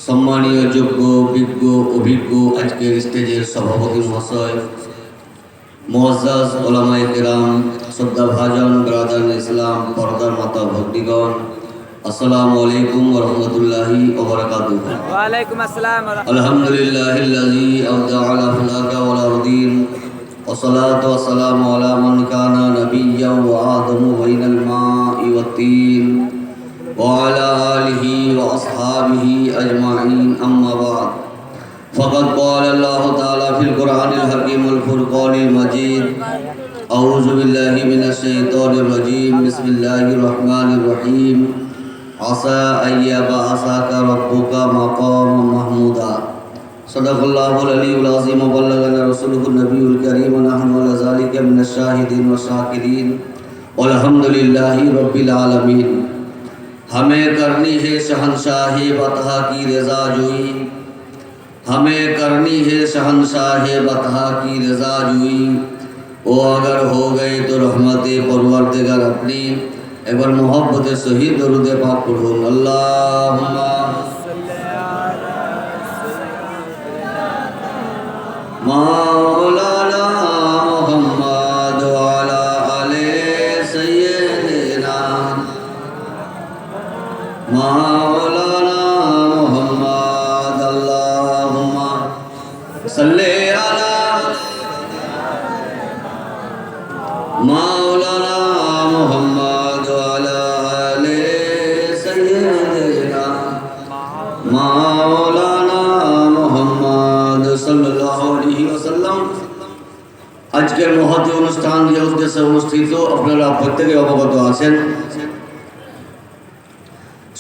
সম্মানীয় যোগ্য বিজ্ঞ অভিজ্ঞ আজকের স্টেজের সভাপতি মহাশয়, মুআজ্জাজ ওলামায়ে কেরাম, শ্রদ্ধাভাজন ব্রাদার ইসলাম, পর্দার মাতা ভগ্নীগণ, আসসালামু আলাইকুম ওয়া রাহমাতুল্লাহি ওয়া বারাকাতুহু। ওয়া আলাইকুম আসসালাম। আলহামদুলিল্লাহিল্লাযী আবদাআ ফলাকা ওয়াল আরদিন ওয়া সালাতু ওয়া সালামু আলা মান কানা নাবিয়্যান ওয়া আদামু বাইনাল মা'i ওয়াত তিন ওয়া আলা আলিহি ওয়া আসহাবিহি আজমাইন, আম্মা বা'দ। ফাকাদ ক্বালা আল্লাহু তাআলা ফিল কুরআনিল হাকীম ওয়াল ফুরকানিল মাজিদ। আউযু বিল্লাহি মিনাশ শাইতানির রাজীম। বিসমিল্লাহির রহমানির রহিম। আসা আইয়াবাসাকা রাব্বুকা মাকামান মাহমুদা। সাদাকাল্লাহুল আলিয়্যুল আযীম ওয়া বাল্লাগানা রাসূলুহুন নবিয়্যুল কারীম ওয়া নাহনু আলা যালিকা মিনাশ শাহিদিন ওয়া শাকিরিন আলহামদুলিল্লাহি রাব্বিল आलमीन। हमें करनी है शहंशाही बतहा की रज़ा जुई, हमें करनी है शहंशाही बतहा की रज़ा जुई। वो अगर हो गए तो रहमत परवरदिगार अपनी। एक बार मोहब्बत सही दरूद पाक पढ़ून। अल्लाहुम्मा मौलाना मुहम्मद व अला आले सय्यिदिना मौलाना मुहम्मद। अल्लाहुम्मा सल्ले अला मौलाना मुहम्मद व अला आले सय्यिदिना मौलाना मुहम्मद सल्लल्लाहु अलैहि वसल्लम। আজকের মহতী অনুষ্ঠান যে উদ্দেশ্যে অনুষ্ঠিত আপনারা প্রত্যেকে অবগত আছেন।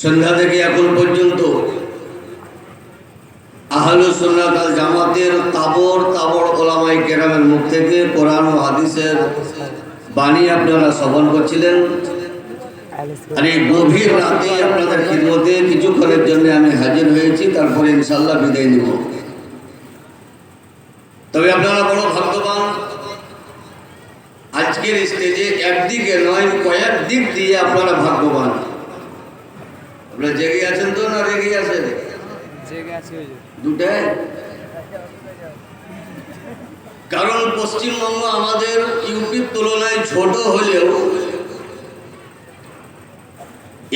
সন্ধ্যা থেকে এখন পর্যন্ত আহলুস সুন্নাত ওয়াল জামাতের তাবর তাবর ওলামায়ে কেরামের মুখ থেকে কোরআন ও হাদিসের বাণী আপনারা শ্রবণ করছিলেন। আর এই গভীর রাতে আপনাদের খিদমতে কিছুক্ষণের জন্য আমি হাজির হয়েছি, তারপরে ইনশাআল্লাহ বিদায় নেব। তবে আপনারা বড় ভাগ্যবান, আজকের স্টেজে একদিকে নয় কয়েক দিক দিয়ে আপনারা ভাগ্যবান। আপনারা জেগে আছেন তো না রেগে আছেন? দুটাই। কারণ পশ্চিমবঙ্গ আমাদের ইউপির তুলনায় ছোট হলেও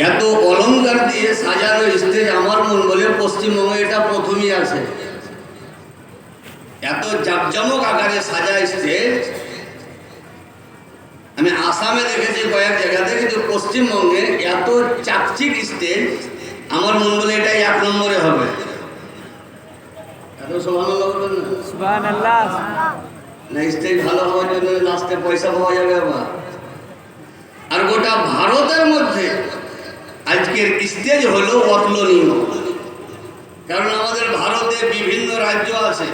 এত অলংকার দিয়ে সাজানো স্টেজ আমার মন বলে পশ্চিমবঙ্গে এটা প্রথমই আছে। এত জাঁকজমক আকারে সাজা স্টেজ আমি আসামে দেখেছি কয়েক জায়গাতে, কিন্তু পশ্চিমবঙ্গে এত চাকচিক স্টেজ আমার মন বলে এটা 1 নম্বরে হবে। এত সুবহানাল্লাহ বলবেন না? সুবহানাল্লাহ। না স্টেজ ভালো হওয়ার জন্য লাস্টে পয়সা পাওয়া যাবে আবার। আর গোটা ভারতের মধ্যে আজকের স্টেজ হলো অতুলনীয়। কারণ আমাদের ভারতে বিভিন্ন রাজ্য আছে,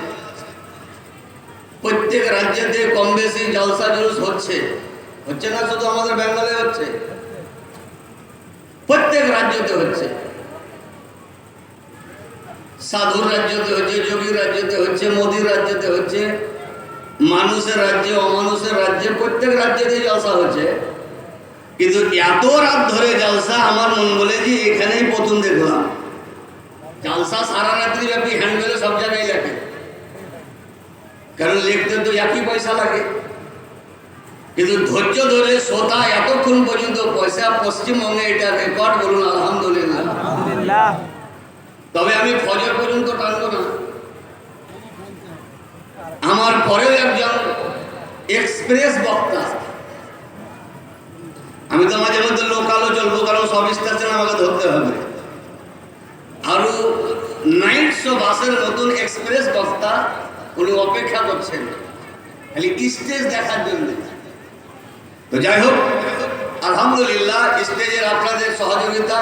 প্রত্যেক রাজ্যেতে কম বেশি জলসা জুলুস হচ্ছে না, শুধু আমাদের বেঙ্গলে হচ্ছে, প্রত্যেক রাজ্যতে হচ্ছে। সাধুর রাজ্যতে হচ্ছে, যোগীর রাজ্যতে হচ্ছে, মোদীর রাজ্যতে হচ্ছে, মানুষের রাজ্যে অমানুষের রাজ্যে প্রত্যেক রাজ্যেতে জলসা হচ্ছে। কিন্তু এত রাত ধরে জলসা আমার মন বলে যে এখানেই প্রথম দেখলাম। জলসা সারা রাত্রি ব্যাপী হ্যান্ডবেলে সব জায়গায় লেখে, কারণ লিখতে তো একই পয়সা লাগে। কিন্তু ধৈর্য ধরে শ্রোতা এতক্ষণ পর্যন্ত পয়সা, পশ্চিমবঙ্গে এটা রেকর্ড। বলুন আলহামদুলিল্লাহ। তবে আমি ফজর পর্যন্ত টানবো না। আমার পরেও একজন এক্সপ্রেস বক্তা, আমি তো মাঝে মধ্যে লোকালও চলবো, কারণ সব স্টেশন আমাকে ধরতে হবে। আরো নাইট শো বাসের মতন এক্সপ্রেস বক্তা উনি অপেক্ষা করছেন খালি স্টেজ দেখার জন্য। তো যাই হোক, আলহামদুলিল্লাহ স্টেজের আপনাদের সহযোগিতা,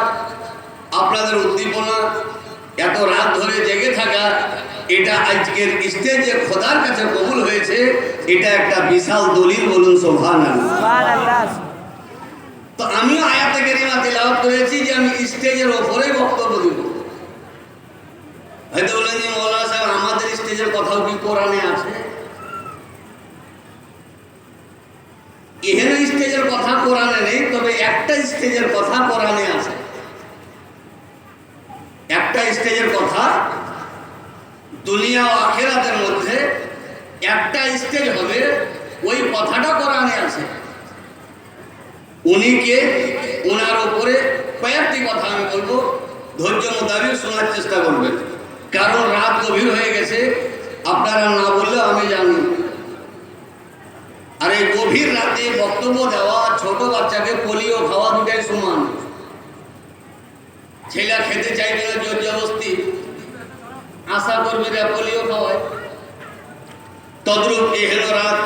আপনাদের উদ্দীপনা, এত রাত ধরে জেগে থাকা, এটা আজকের স্টেজে খোদার কাছে কবুল হয়েছে। এটা একটা বিশাল দলিল। বলুন সুবহানাল্লাহ। তো আমিও আয়াতে কারিমা তিলাওয়াত করেছি যে আমি স্টেজের ওপরে বক্তব্য দিব। হয়তো বলেন যে মৌলানা সাহেব আমাদের স্টেজের কথাও কি কোরআনে আছে? এখানে স্টেজের কথা কোরআনে নেই, তবে একটা স্টেজের কথা কোরআনে আছে। একটা স্টেজের কথা, দুনিয়া ও আখিরাতের মধ্যে একটা স্টেজ হবে, ওই কথাটা কোরআনে আছে। উনি কে, ওনার উপরে কয়েকটি কথা আমি বলবো, ধৈর্য মোতাবেক শোনার চেষ্টা করবেন, কারণ রাত গভীর হয়ে গেছে, আপনারা না বললেও আমি জানি। আর এই গভীর রাতে বক্তব্য দেওয়া, ছোট বাচ্চাকে পোলিও খাওয়া দুটাই সমান। ছেলে খেতে চাইবে না, জোর জবরদস্তি আশা করবে যে পোলিও খাওয়ায়, তদ্রূপ এহেন রাত।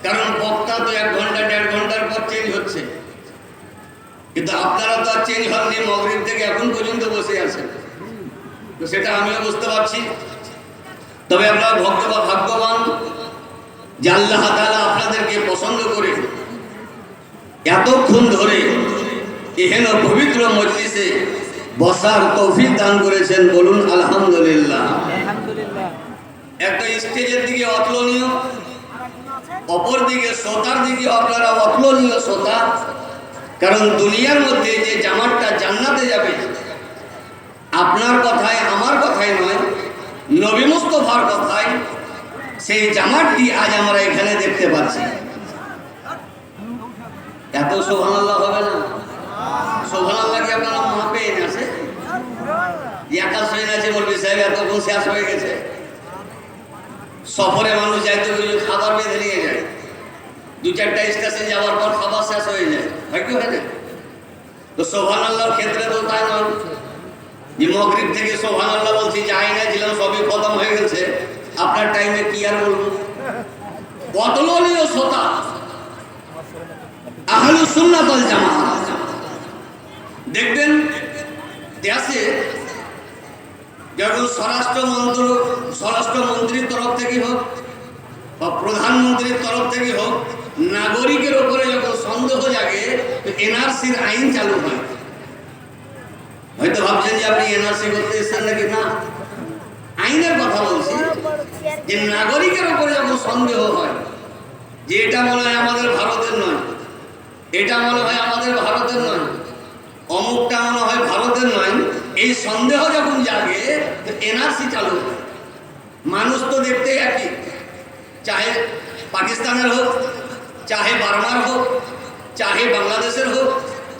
কারণ বক্তা তো 1 ঘন্টা 1.5 ঘন্টার পর চেঞ্জ হচ্ছে, কিন্তু আপনারা তো আর চেঞ্জ হননি, মাগরিব থেকে এখন পর্যন্ত বসে আছেন, তো সেটা আমিও বুঝতে পারছি। তবে আপনারা ভাগ্যবান যে আল্লাহ তাআলা আপনাদেরকে পছন্দ করে এতক্ষণ ধরে এহেন পবিত্র মজলিসে বসার তৌফিক দান করেছেন, বলুন আলহামদুলিল্লাহ। আলহামদুলিল্লাহ। একটা স্টেজের দিকে অতুলনীয়, অপর দিকে শ্রোতার দিকে আপনারা অতুলনীয় শ্রোতা। কারণ দুনিয়ার মধ্যে যে জামাতটা জান্নাতে যাবে, আপনার কথায় আমার কথায় নয়, নবী মুস্তাফার কথায়, সেই জামাতটি আজ আমরা এখানে দেখতে পাচ্ছি। এত সুবহানাল্লাহ হবে না? সুবহানাল্লাহ কি আপনারা মাপেন আছে? একা হয়ে আছে বলবি সাহেব এতক্ষণ শেষ হয়ে গেছে। সফরে মানুষ যাইতে খাবার বেঁধে নিয়ে যায়, 2-4টা স্টেশন যাওয়ার পর খাবার শেষ হয়ে যায়, হয় কি হয় না? তো সুবহানাল্লাহর ক্ষেত্রে তো তাই নয় যে মাগরিব থেকে সুবহানাল্লাহ বলছি, যাই না ছিলাম সবই খতম হয়ে গেছে, আপনার টাইমে কি আর বলবো। অতুলনীয় শ্রোতা আহলুস সুন্নাত ওয়াল জামাত। দেখবেন দেশে যখন স্বরাষ্ট্রমন্ত্রীর তরফ থেকে হোক বা প্রধানমন্ত্রীর তরফ থেকে হোক, নাগরিকের উপরে যখন সন্দেহ জাগে, এনআরসির আইন চালু হয়। হয়তো ভাবছেন যে আপনি এনআরসি করতে এসেছেন নাকি, না, আইনের কথা বলছি। যে নাগরিকের উপরে যখন সন্দেহ হয় যে এটা মনে হয় আমাদের ভারতের নয়, এটা মনে হয় আমাদের ভারতের নয়, অমুকটা মনে হয় ভারতের নয়, এই সন্দেহ যখন জাগে, এনআরসি চালু হয়। মানুষ তো দেখতে একই, চাহে পাকিস্তানের হোক, চাহে বার্মার হোক, চাহে বাংলাদেশের হোক,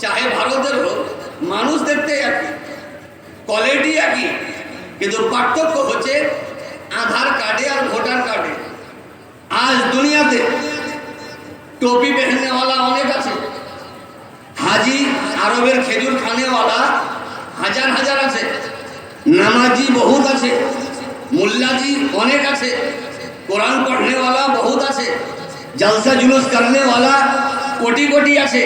চাহে ভারতের হোক, মানুষ দেখতে একই, কোয়ালিটি একই, কিন্তু পার্থক্য হচ্ছে আধার কার্ডে আর ভোটার কার্ডে। आज दुनियाते टोपी पहनने वाला अनेक আছে, हाजी আরবের খেজুর খানে वाला হাজার হাজার আছে, নামাজি বহুত আছে, মুল্লাজি অনেক আছে, কোরআন পড়ने वाला बहुत আছে, জলসা জুলুস करने वाला কোটি কোটি আছে।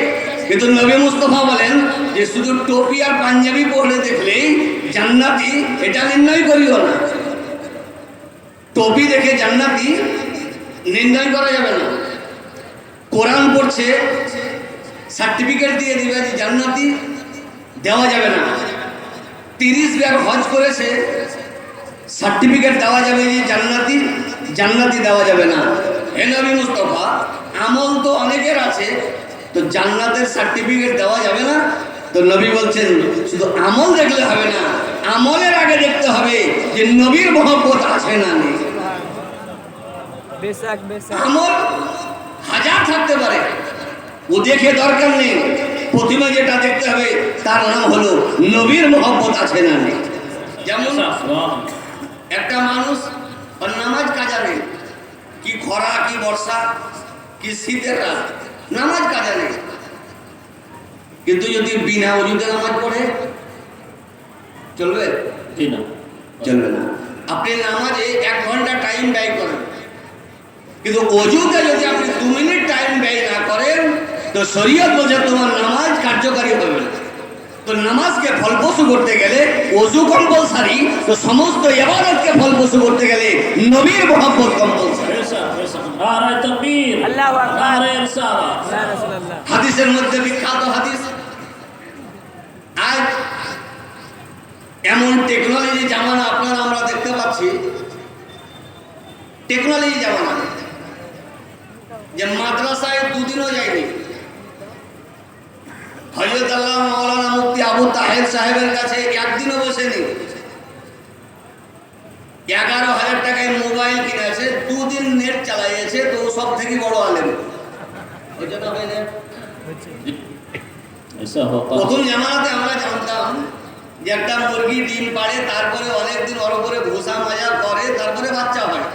কিন্তু নবী মুস্তাফা বলেন যে শুধু টোপি আর পাঞ্জাবি পরে দেখলেই জান্নাতি এটা নির্ণয় করিও না। টোপি দেখে জান্নাতি নির্ণয় করা যাবে না। কোরআন পড়ছে সার্টিফিকেট দিয়ে দিবে যে জান্নাতি, দেওয়া যাবে না। 30 বার হজ করেছে, সার্টিফিকেট দেওয়া যাবে যে জান্নাতি, জান্নাতি দেওয়া যাবে না। হে নবী মুস্তাফা, আমল তো অনেকের আছে, তো জান্নাতের সার্টিফিকেট দেওয়া যাবে না। তো নবী বলছেন শুধু আমল দেখলে হবে না, আমলের আগে দেখতে হবে যে নবীর মহব্বত আছে না নেই। আমল হাজার থাকতে পারে, ও দেখে দরকার নেই, প্রথমে যেটা দেখতে হবে তার নাম হলো নবীর মহব্বত আছে না নেই। যেমন একটা মানুষ ওর নামাজ কাজা নেই, কি খরা কি বর্ষা কি শীতের রাত, নামাজ কাজা নেই, কিন্তু যদি বিনা ওজুতে নামাজ পড়ে চলবে? চলবে না। আপনি নামাজে 1 ঘন্টা টাইম ব্যয় করেন, কিন্তু ওজুতে যদি আপনি 2 মিনিট টাইম ব্যয় না করেন, তো শরীয়ত বলছে তোমার নামাজ কার্যকারী হবে না। তো নামাজকে ফলপ্রসূ করতে গেলে ওযু কম্পালসারি, তো সমস্ত ইবাদতকে ফলপ্রসূ করতে গেলে নবীর মহব্বত কম্পালসারি। নারে তাকবীর, আল্লাহু আকবার, নারে রিসালাত, ইয়া রাসূলুল্লাহ। হাদিসের মধ্যে বিখ্যাত হাদিস, আজ এমন টেকনোলজি জামানা আপনারা আমরা দেখতে পাচ্ছি, টেকনোলজি জামানা যে মাদ্রাসায় 2 দিনও যায়নি। হযরত আল্লাহ মাওলানা মুফতি আবু তাহের সাহেবের কাছে 1 দিনও বসেনি, 11,000 টাকায় মোবাইল কিনেছে, 2 দিন নেট চালাইছে, তো সব থেকে বড় আলেম। ওই জন্য ऐसा होता है। প্রথম জামানাতে আমরা জানতাম যে একটা মুরগি ডিম পাড়ে, তারপরে অনেকদিন ওর উপরে ভুসা মাজা করে, তারপরে বাচ্চা হয়।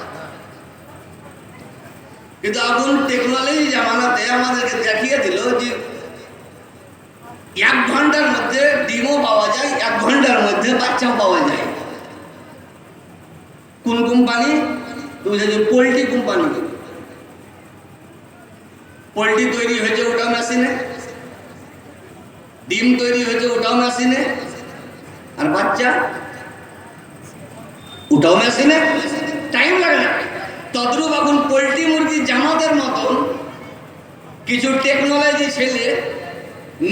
কিন্তু এখন টেকনোলজি জামানাতে আমাদেরকে দেখিয়ে দিল যে 1 ঘন্টার মধ্যে ডিমও পাওয়া যায়, 1 ঘন্টার মধ্যে বাচ্চাও পাওয়া যায়। কোন কোম্পানি? বুঝেছি, পোল্ট্রি কোম্পানি। পোল্ট্রি তৈরি হয়েছে ওটাও মেশিনে, ডিম তৈরি হয়েছে ওটাও মেশিনে, আর বাচ্চা ওটাও মেশিনে। টাইম লাগে না। তদ্রুপ এখন পোল্ট্রি মুরগি জামাতের মতন কিছু টেকনোলজি ছেলে,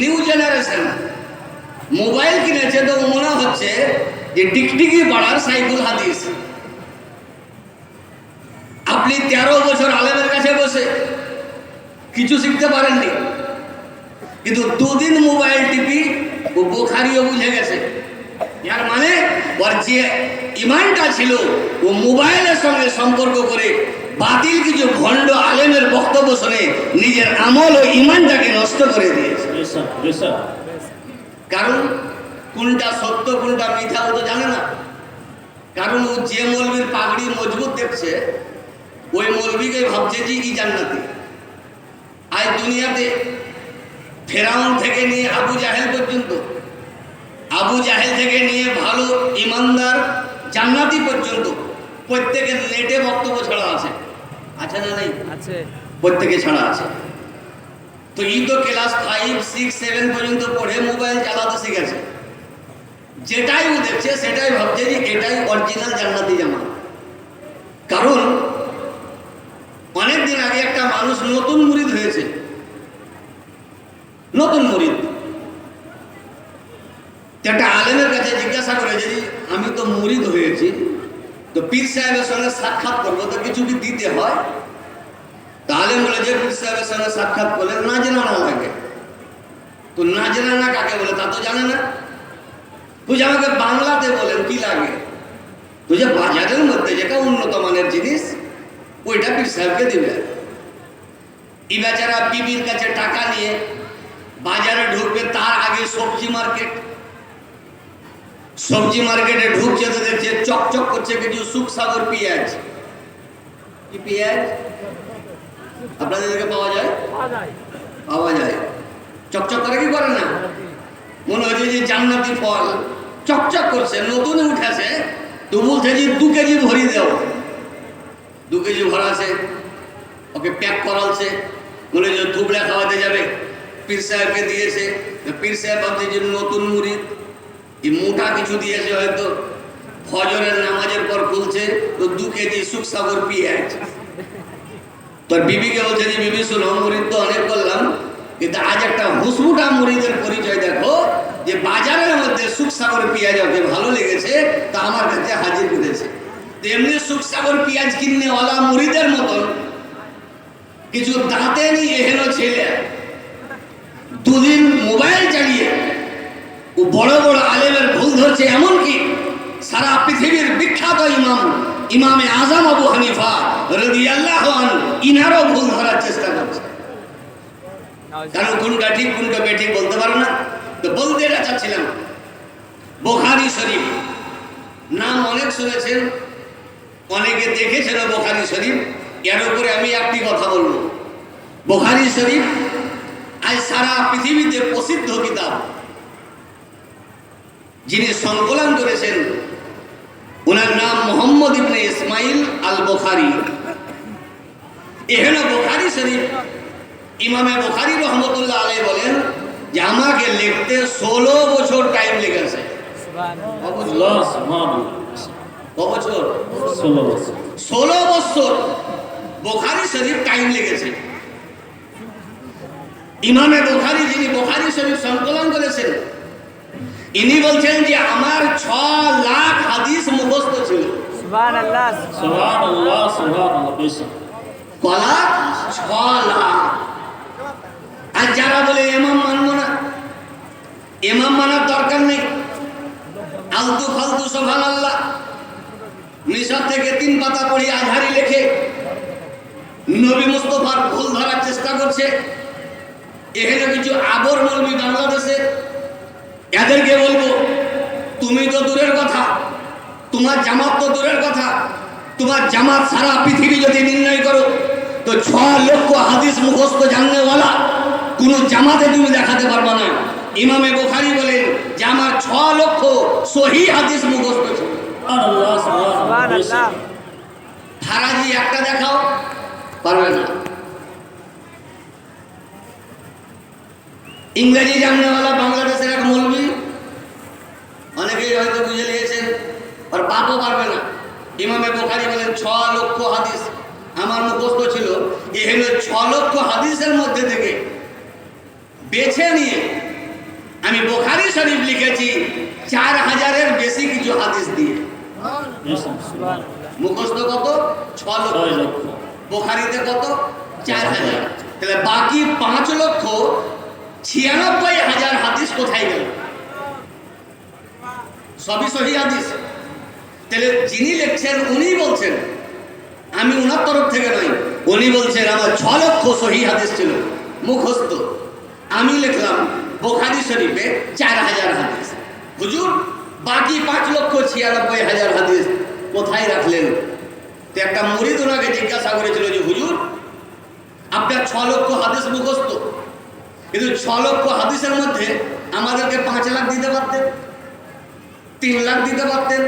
নিউ জেনারেশন মোবাইল কিনেছে, তো মনে হচ্ছে যে টিকটিকি পাড়ার সাইফুল হাদিস। আপনি 13 বছর আলেমের কাছে বসে কিছু শিখতে পারেননি, কিন্তু 2 দিন মোবাইল টিপি ও বুখারীও বুঝে গেছে। যার মানে ওর যে ইমানটা ছিল ও মোবাইলের সঙ্গে সম্পর্ক করে বাতিল কিছু ভণ্ড আলেমের বক্তব্য শুনে নিজের আমল ও ইমানটাকে নষ্ট করে দিয়েছে। কারণ কোনটা সত্য কোনটা মিথ্যা ও তো জানে না। কারণ ও যে মৌলবীর পাগড়ি মজবুত দেখছে, ওই মৌলবীকে ভাবছে যে ই জান্নাতি। আজ দুনিয়াতে ফেরাউন থেকে নিয়ে আবু জাহেল পর্যন্ত, আবু জাহেল থেকে নিয়ে ভালো ইমানদার জান্নাতি পর্যন্ত প্রত্যেকের নেটে বক্তব্য ছাড়া আছে। আছে না নেই? আছে, প্রত্যেকে ছাড়া আছে। তো ই তো ক্লাস 5, 6, 7 পর্যন্ত পড়ে মোবাইল চালাতে শিখেছে। যেটাই ও দেখছে সেটাই ভাবছে যে এটাই অরিজিনাল জান্নাতি জামাত। কারণ অনেকদিন আগে একটা মানুষ নতুন মুরিদ হয়েছে, নতুন মুরিদ, একটা আলেমের কাছে জিজ্ঞাসা করেছে যে আমি তো মুরিদ হয়েছি, তো পীর সাহেবের সঙ্গে সাক্ষাৎ করবো, তো কিছু কি দিতে হয়? তাহলে বলে যে পীর সাহেবের সঙ্গে সাক্ষাৎ করলে নাজরানা লাগে। তো নাজরানা কাকে বলে তা তো জানে না। বুঝে আমাকে বাংলাতে বলেন কি লাগে। তো যে বাজারের মধ্যে যেটা উন্নত মানের জিনিস ওইটা পীর সাহেবকে দিবে। এই বেচারা বিবির কাছে টাকা নিয়ে বাজারে ঢুকবে, তার আগে সবজি মার্কেটে ঢুকছে, তো দেখছে চকচক করছে কিছু সুখসাগর পেঁয়াজ। কি পেঁয়াজ আপনাদের দিকে পাওয়া যায়? পাওয়া যায়। চকচক করে কি করে না? মনে হচ্ছে যে জান্নাতি ফল, চকচক করছে, নতুন উঠেছে। তো বলছে যে 2 কেজি ভরি দাও। 2 কেজি ভরাছে, ওকে প্যাক করালছে, বলে যে থুবড়া খাওয়াতে যাবে, পীর সাহেবকে দিয়েছে। পীর সাহেব ভাবছে যে নতুন মুরিদ, এই মোটা কিছু দিয়েছে হয়তো, ফজরের নামাজের পর খুলছে, তো 2 কেজি সুখসাগর পেঁয়াজ। তোর বিবিকে বলছে যে বিবি শোনো, মুরিদ তো অনেক করলাম, কিন্তু আজ একটা হুসবুটা মুরিদের পরিচয় দেখো, যে বাজারের মধ্যে সুখসাগর পেঁয়াজ ওকে ভালো লেগেছে, তা আমার কাছে হাজির করেছে। তেমনি সুখসাগর পেঁয়াজ কিনেওয়ালা মুরিদের মতন কিছু দাঁতে নিয়ে এহেন ছেলে 2 দিন মোবাইল চালিয়ে ও বড় বড় আলেমের ভুল ধরছে। এমনকি সারা পৃথিবীর বিখ্যাত ইমামে আজম আবু হানিফা রাদিয়াল্লাহু আনহু ইনারও ভুল ধরার চেষ্টা করছে। কারণ কোনটা ঠিক কোনটা বেঠিক বলতে পারে না। তো বলতে এটা চাচ্ছিলাম, বুখারী শরীফ নাম অনেক শুনেছেন, অনেকে দেখেছেন বুখারী শরীফ। এর উপরে আমি একটি কথা বলবো। বুখারী শরীফ আজ সারা পৃথিবীতে প্রসিদ্ধ কিতাব। যিনি সংকলন করেছেন ওনার নাম মুহাম্মদ ইবনে ইসমাইল আল বুখারী। এখানে বুখারী শরীফ ইমামে বুখারী রহমতুল্লাহ আলাইহি বলেন যে আমাকে লিখতে 16 বছর টাইম লেগেছে। সুবহানাল্লাহ। 16 বছর বুখারী শরীফ টাইম লেগেছে। ইমামে বুখারী যিনি বুখারী শরীফ সংকলন করেছেন, ইনি বলছেন যে আমার 6 লাখ হাদিস মুখস্থ ছিল। সুবহানাল্লাহ, সুবহানাল্লাহ, সুবহানাল্লাহ। কলা 6 লাখ। আর যারা বলে ইমাম মানবো না, ইমাম মানার দরকার নেই, আলতু ফালতু সুবহানাল্লাহ, মিশর থেকে 3 পাতা পড়ি আজহারি লেখে নবী মুস্তাফার ভুল ধরার চেষ্টা করছে। এখানে কিছু আবর মৌলবি বাংলাদেশে, এদেরকে বলবো তুমি তো দূরের কথা, তোমার জামাত তো দূরের কথা, তোমার জামাত সারা পৃথিবী যদি নির্ণয় করো তো 6 লক্ষ হাদিস মুখস্থ জাননেওয়ালা কোন জামাতে তুমি দেখাতে পারবা না। ইমামে বুখারী বলেন যে আমার 6 লক্ষ সহিহ হাদিস মুখস্থ ছিল। আল্লাহ সুবহানাল্লাহ। ফারাজি একটা দেখাও, পারবে না। ইংরেজি জাননেওয়ালা বাংলাদেশের এক মৌলবি, অনেকেই হয়তো বুঝে নিয়েছেন, আর বাপও পারবে না। ইমামে বুখারী বলেন 6 লক্ষ হাদিস আমার মুখস্থ ছিল। এখানে 6 লক্ষ হাদিসের মধ্যে থেকে বেছে নিয়ে আমি বুখারী শরীফ লিখেছি 4000-এর বেশি কিছু হাদিস দিয়ে। মুখস্থ কত? 6 লক্ষ। বুখারীতে কত? 4000। তাহলে বাকি 5,96,000 হাদিস কোথায় গেল? সবই সহিহ হাদিস। তাহলে যিনি লিখছেন উনি বলছেন, আমি উনার তরফ থেকে নয়, উনি বলছেন আমার 6 লক্ষ সহিহ হাদিস ছিল মুখস্থ। আমি লিখলাম বুখারী শরীফে 4000 হাদিস। হুজুর বাকি 5,96,000 হাদিস কোথায় রাখলেন? তো একটা মুরিদ ওনাকে জিজ্ঞাসা করেছিল যে হুজুর আপনার 6 লক্ষ হাদিস মুখস্থ, কিন্তু 6 লক্ষ হাদিসের মধ্যে আমাদেরকে 5 লাখ দিতে পারতেন, 3 লাখ দিতে পারতেন,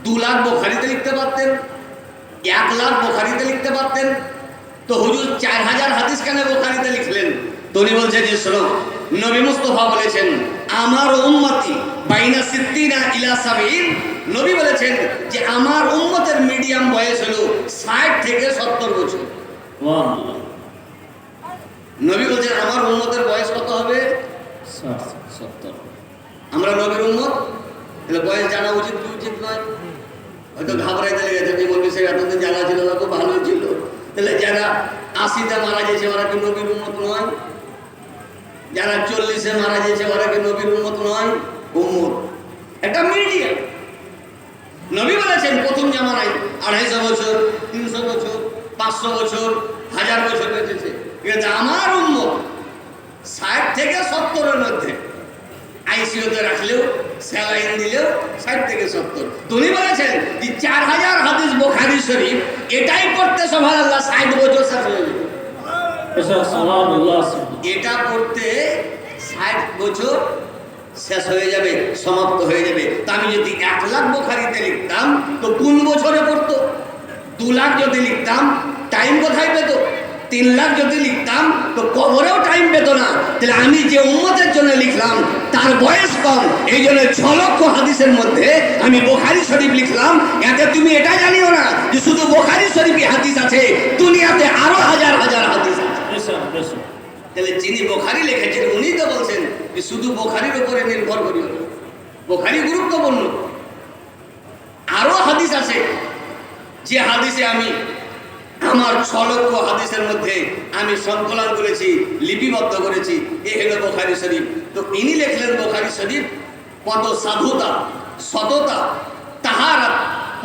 2 লাখ বুখারীতে লিখতে পারতেন, 1 লাখ বুখারীতে লিখতে পারতেন, তো হুজুর 4000 হাদিস কেন বুখারীতে লিখলেন? তো উনি বলছেন যে শোনো, নবী মুস্তাফা বলেছেন আমার উম্মতি বাইনা 60 ইলা 70। নবী বলেছেন যে আমার উম্মতের মিডিয়াম বয়স হলো 60 থেকে 70 বছর। নবী বলছেন আমার উম্মতের বয়স কত হবে? 70। আমরা নবীর উম্মত, তাহলে বয়স জানা উচিত কি উচিত নয়? হয়তো ঘাবড়াইতে লেগেছে যে বলবি সে এতদিন জানা ছিল না, খুব ভালোই ছিল। তাহলে যারা 80-তে মারা গেছে ওরা কি নবীর উম্মত নয়? যারা 40-এ মারা গেছে ওরা কি নবীর উম্মত নয়? উম্মত একটা মিডিয়াম। নবী বলেছেন প্রথম জামানায় 250 বছর, 300 বছর, 500 বছর, 1000 বছর বেঁচেছে। কিন্তু আমার উম্মত 60 থেকে 70-এর মধ্যে, আইসিইউতে রাখলেও স্যালাইন দিলেও 60 থেকে 70। উনি বলেছেন যে 4000 হাদিস বুখারী শরীফ এটাই পড়তে সুবহানাল্লাহ 60 বছর শেষ হয়ে যাবে। এটা পড়তে 60 বছর শেষ হয়ে যাবে, সমাপ্ত হয়ে যাবে। তা আমি যদি 1 লাখ বুখারীতে লিখতাম তো কোন বছরে পড়তো? 2 লাখ যদি লিখতাম টাইম কোথায় পেত? 3 লাখ যদি লিখতাম তো কবরেও টাইম পেত না। তাহলে আমি যে উম্মতের জন্য লিখলাম তার বয়স কম, এই জন্য 6 লক্ষ হাদিসের মধ্যে আমি বুখারী শরীফ লিখলাম। এতে তুমি এটা জানিও না যে শুধু বুখারী শরীফে হাদিস আছে, দুনিয়াতে আরো হাজার হাজার হাদিস আছে। তাহলে যিনি বুখারী লিখেছেন উনি তো বলছেন যে শুধু বুখারীর উপরে নির্ভর করিও না, বুখারী গুরুত্বপূর্ণ, আরো হাদিস আছে যে হাদিসে আমি আমার 6 লক্ষ হাদিসের মধ্যে আমি সংকলন করেছি, লিপিবদ্ধ করেছি। এই হলো বুখারী শরীফ। তো ইনি লিখলেন বুখারী শরীফ কত সাধুতা, সততা, তাহারাত,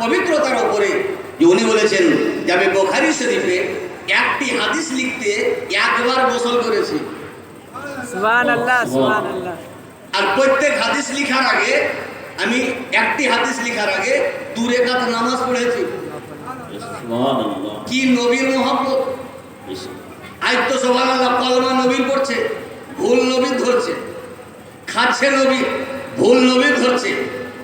পবিত্রতার উপরে। উনি বলেছেন যে আমি বুখারী শরীফে একটি হাদিস লিখতে 1 বার গোসল করেছি। সুবহানাল্লাহ, সুবহানাল্লাহ। আর প্রত্যেক হাদিস লেখার আগে আমি একটি হাদিস লেখার আগে 2 রাকাত নামাজ পড়েছি। কি নবীর মহব্বত! আজ তো সুবহানাল্লাহ কলমা নবীর পড়ছে, ভুল নবীর ধরছে, খাচ্ছে নবী, ভুল নবীর ধরছে,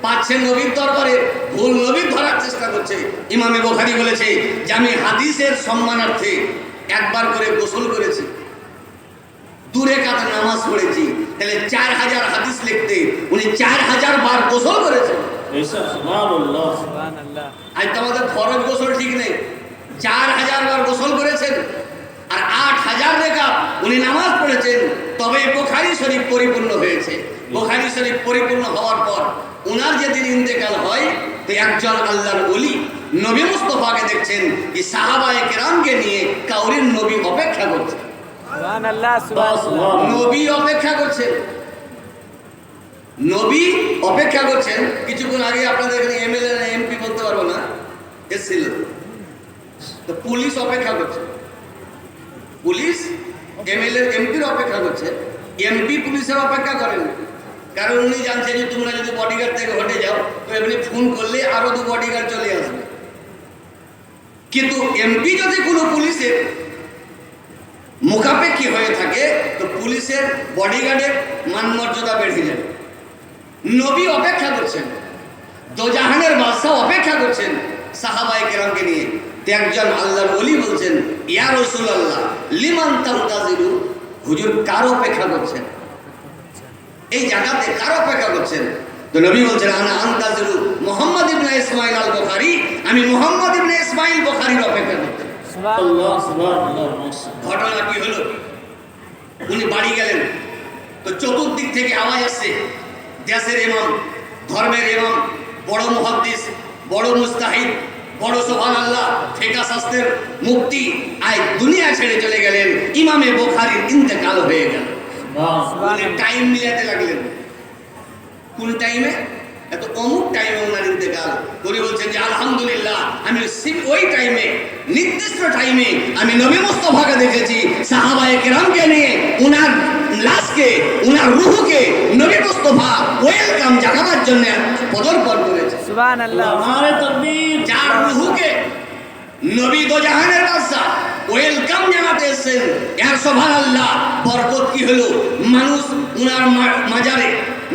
পাচ্ছে নবীর দরবারে, ভুল নবীর ধরার চেষ্টা করছে। ইমামে বুখারী বলেছে যে আমি হাদিসের সম্মানার্থে 1 বার করে গোসল করেছি, 2 রাকাত নামাজ পড়েছি। তাহলে 4000 হাদিস লিখতে উনি 4000 বার গোসল করেছেন। সুবহানাল্লাহ, সুবহানাল্লাহ। আজ তো আমাদের ফরজ গোসল ঠিক নেই, 4000 বার গোসল করেছেন আর 8000 রাকাত উনি নামাজ পড়েছেন, তবে বুখারী শরীফ পরিপূর্ণ হয়েছে। বুখারী শরীফ পরিপূর্ণ হওয়ার পর উনার যেদিন ইন্তেকাল হয় তো একজন আল্লাহর ওলি নবী মুস্তাফাকে দেখছেন যে সাহাবায়ে কেরামকে নিয়ে কাউরির নবী অপেক্ষা করছে। সুবহানাল্লাহ, সুবহানাল্লাহ। নবী অপেক্ষা করছেন, নবী অপেক্ষা করছেন। কিছুক্ষণ আগে আপনাদের এখানে এমএলএ না এমপি বলতে পারবো না, এসেছিল, তো পুলিশ অপেক্ষা করছে, পুলিশ এমএলএ এমপির অপেক্ষা করছে, এমপি পুলিশের অপেক্ষা করেন, কারণ উনি জানছে যে তোমরা যদি বডিগার্ড থেকে হটে যাও তো এমনি ফোন করলে আরো 2 বডিগার্ড চলে আসবে। কিন্তু এমপি যদি কোনো পুলিশের মুখাপেক্ষী হয়ে থাকে তো পুলিশের বডিগার্ডের মান মর্যাদা বেড়ে যাবে। নবী অপেক্ষা করছেন, দোজাহানের বাদশাহ অপেক্ষা করছেন সাহাবায়ে কেরামকে নিয়ে। একজন আল্লাহর ওলি বলছেন, ইয়া রাসূলুল্লাহ লিমান তানতাজিরু, হুজুর কার অপেক্ষা করছেন? এই জায়গাতে কার অপেক্ষা করছেন? তো নবী বলছেন, আনা আনতাজিরু মুহাম্মদ ইবনে ইসমাঈল আল বুখারী, আমি মুহাম্মদ ইবনে ইসমাঈল বুখারীর অপেক্ষা করছি। আল্লাহ সুবহানাল্লাহ। ঘটনা কি হলো? উনি বাড়ি গেলেন, তো চতুর্দিক থেকে আওয়াজ আসছে, দেশের ইমাম, ধর্মের ইমাম, বড় মুহাদ্দিস, বড় মুস্তাহিদ, বড় সুবহানাল্লাহ ফিকহ শাস্ত্রের মুফতি আজ দুনিয়া ছেড়ে চলে গেলেন, ইমামে বুখারীর ইন্তেকাল হয়ে গেল। উনি টাইম মিলাতে লাগলেন, কোন টাইমে? এত অমুক টাইমে ওনার ইন্তেকাল। উনি বলছেন যে আলহামদুলিল্লাহ, আমি ওই টাইমে, নির্দিষ্ট টাইমে আমি নবী মুস্তাফাকে দেখেছি সাহাবায়ে কেরামকে নিয়ে উনার লাশকে, উনার রূহকে নবী মুস্তাফা ওয়েলকাম জানাবার জন্য পদার্পণ করেছে। সুবহানাল্লাহ। নারে তাকবীর। যার রূহকে নবী দোজাহানের বাদশা ওয়েলকাম জানাতে এসেছেন, এর সুবহানাল্লাহ বরকত কি হলো? মানুষ উনার মাজারে,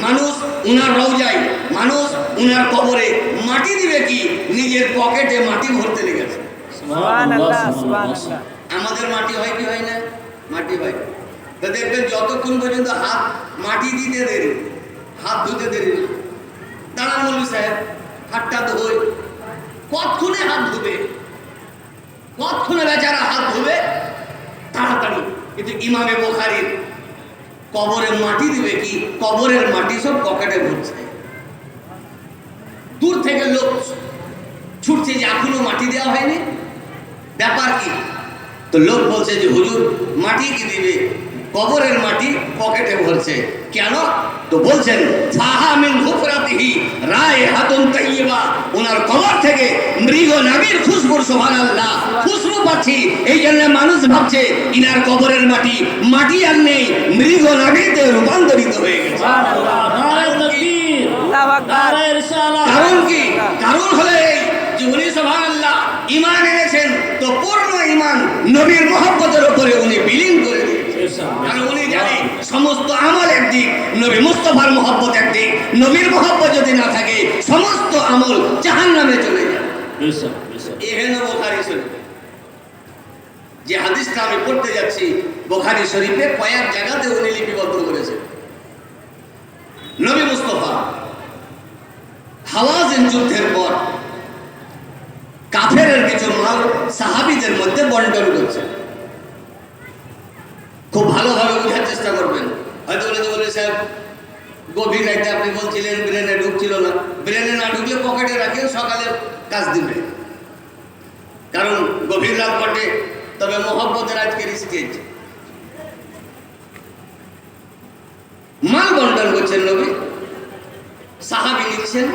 মানুষ উনার রওজায়, মানুষ উনার কবরে মাটি দিবে কি? নিজের পকেটে মাটি ভরতে লেগেছে। সুবহানাল্লাহ সুবহানাল্লাহ। আমাদের মাটি হয় কি হয় না? মাটি হয়। তো দেখবেন যতক্ষণ পর্যন্ত হাত মাটি দিতে দেরি, হাত ধুতে দেরি, দাঁড়ান মৌলভী সাহেব হাতটা ধোয়, কতক্ষণে হাত ধুবে, কতক্ষণে বেচারা হাত ধুবে তাড়াতাড়ি। কিন্তু ইমামে বুখারীর কবরে মাটি দিবে কি? কবরের মাটি সব পকেটে ভরছে। দূর থেকে লোক ছুটছে যে এখনো মাটি দেওয়া হয়নি, ব্যাপার কি? তো লোক বলছে যে হুজুর মাটি কি দিবে? কবরের মাটি পকেটে ভরছে। কেন? তো বলছেন ফাহা মিন হুফরাতিহি রায়হাতুন তাইয়্যিবা, ওনার কবর থেকে মৃগ নাবির খুশবু, সুবহানাল্লাহ, খুশবু পাচ্ছি। এই জন্য মানুষ ভাবছে ইনার কবরের মাটি, মাটি আর নেই, মৃগ নাবিতে রূপান্তরিত হয়ে গেছে। সুবহানাল্লাহ। নারে তাকবীর। আল্লাহু আকবার। নারে রিসালাত। কারণ কি? কারণ হলো এই যে উনি সুবহানাল্লাহ ঈমান এনেছেন, তো পূর্ণ ঈমান নবীর মহব্বতের উপরে উনি বিলীন করে দিয়েছেন। কারণ উনি জানেন সমস্ত আমল একদিক, নবী মুস্তাফার মহব্বত একদিক, নবীর মহব্বত যদি না থাকে সমস্ত আমল জাহান্নামে চলে যায়। এহেন বুখারী শরীফ, যে হাদিসটা আমি পড়তে যাচ্ছি বুখারী শরীফে কয়েক জায়গাতে উনি লিপিবদ্ধ করেছেন। নবী মুস্তাফা হাওয়াযিন যুদ্ধের পর কাফেরের কিছু মাল সাহাবীদের মধ্যে বন্টন করছে। খুব ভালোভাবে বোঝার চেষ্টা করবেন। হয়তো বলে সাহেব গভীর রাতে আপনি বলছিলেন ব্রেনে ঢুকছিল না, ব্রেনে না ঢুকলে পকেটে রাখেন, সকালে কাজ দিবে। কারণ গভীর রাত বটে, তবে মহব্বতের আজকের স্টেজ। মাল বন্টন করছেন নবী, সাহাবী নিচ্ছেন,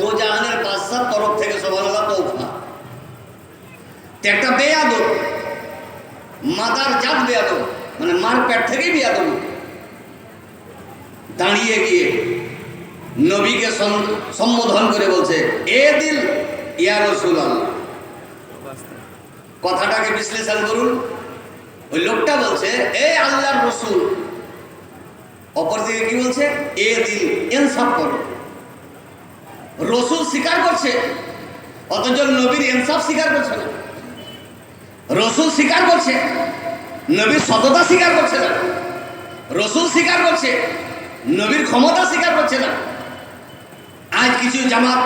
দোজাহানের বাদশার তরফ থেকে সুবহানাল্লাহ তৌফা। একটা বেয়াদব, মাদার জাত বেয়াদব, মানে মার পেট থেকেই বেয়াদব, দাঁড়িয়ে গিয়ে নবীকে সম্বোধন করে বলছে, এ দিল ইয়া রাসূলুল্লাহ। কথাটাকে বিশ্লেষণ করুন। ওই লোকটা বলছে এ আল্লাহর রাসূল, অপরদিকে কি বলছে? এ দিল, ইনসাফ করো। রাসূল স্বীকার করছে, অথচ নবীর ইনসাফ স্বীকার করছে না। রাসূল স্বীকার করছে, নবীর সততা স্বীকার করছে না। রাসূল স্বীকার করছে, নবীর ক্ষমতা স্বীকার করছে না। আজ কিছু জামাত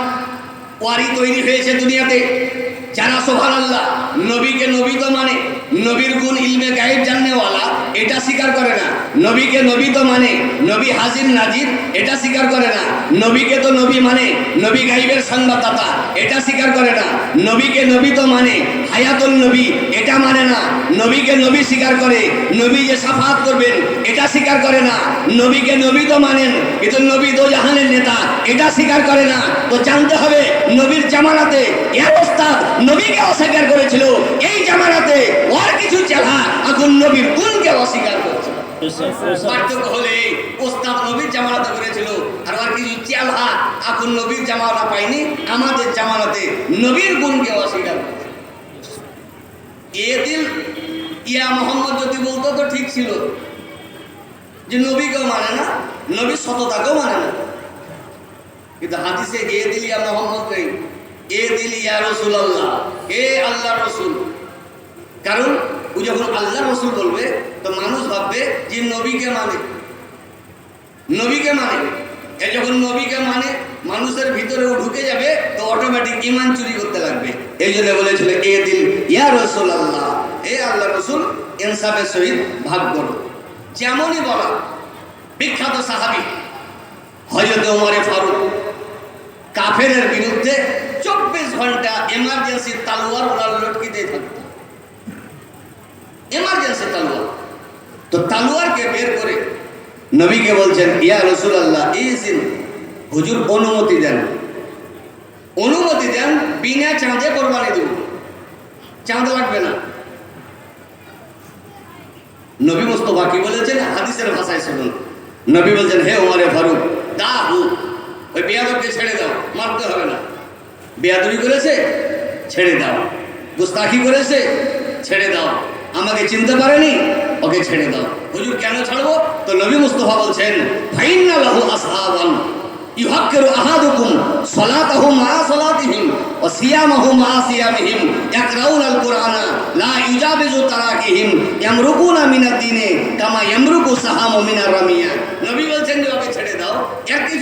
ওয়ারি তৈরি হয়েছে দুনিয়াতে, যারা সুবহানাল্লাহ নবীকে নবী তো মানে, নবীর গুণ ইলমে গায়েব জাননেওয়ালা এটা স্বীকার করে না। নবীকে নবী তো মানে, নবী হাজির নাজির এটা স্বীকার করে না। নবীকে তো নবী মানে, নবী গায়েবের সংবাদদাতা এটা স্বীকার করে না। নবীকে নবী তো মানে, হায়াতুল নবী এটা মানে না, নবীকে নবী স্বীকার করে, নবী যে শাফাত করবেন এটা স্বীকার করে না, নবীকে নবী তো মানেন কিন্তু নবী দো জাহানের নেতা এটা স্বীকার করে না। তো জানতে হবে নবীর জামানাতে এর ওস্তাদ নবীকে অস্বীকার করেছিল, এই জামানাতে ওর কিছু চেলা এখন নবীর গুণকে অস্বীকার করছে। পার্থক্য হলে ওস্তাদ নবীর জামানাতে করেছিল আর আর কিছু চেলা এখন নবীর জামানা পাইনি, আমাদের জামানাতে নবীর গুণকে অস্বীকার করছে। এ দিল ইয়া মোহাম্মদ যদি বলতো তো ঠিক ছিল, যে নবীকেও মানে না, নবীর সততাকেও মানে না, কিন্তু হাদিসে এ দিল ইয়া মোহাম্মদ নেই, এ দিল ইয়া রাসূলুল্লাহ, এ আল্লাহ রসুল। কারণ ও যখন আল্লাহ রসুল বলবে তো মানুষ ভাববে যে নবীকে মানে, নবীকে মানে। এ যখন নবীকে মানে মানুষের ভিতরে ও ঢুকে যাবে তো অটোমেটিক ঈমান চুরি করতে লাগবে। এই জন্য বলেছিল এ দিল ইয়া রাসূলুল্লাহ, এ আল্লাহ রসুল ইনসাফের সহিত ভাগ করো। যেমনই বলা বিখ্যাত সাহাবী হযরত ওমর ফারুক কাফেরের বিরুদ্ধে 24 ঘন্টা এমার্জেন্সি তালোয়ার ওনার লটকিতে থাকতো, এমার্জেন্সি তালোয়ার। তো তালোয়ারকে বের করে নবীকে বলছেন ইয়া রাসূলুল্লাহ ইযিন, হুজুর অনুমতি দেন, অনুমতি দেন, বিনা চাঁদে কোরবানি দেব, চাঁদ লাগবে না। নবী মুস্তাফা কি বলেছেন হাদিসের ভাষায় শুনুন, নবী বলছেন হে ওমরে ফারুক দাহু, ওই বেয়াদবকে ছেড়ে দাও, মারতে হবে না। বেয়াদবি করেছে ছেড়ে দাও, গুস্তাখি করেছে ছেড়ে দাও, আমাকে চিনতে পারেনি ওকে ছেড়ে দাও। হুজুর কেন ছাড়বো? তো নবী মুস্তাফা বলছেন ফাইন্না লাহু আসহাবান ইউহাক্কিরু আহাদুকুম সালাতাহু মা সালাতিহিম ওয়া সিয়ামাহু মা সিয়ামিহিম ইয়াকরাউনাল কুরআনা লা ইউজাবিজু তারাকিহিম ইয়ামরুকুনা মিনাদ দ্বীনে কামা ইয়ামরুকু সাহামু মিনার রামিয়া। নবী বলছেন যে ওকে ছেড়ে দাও, এর কিছু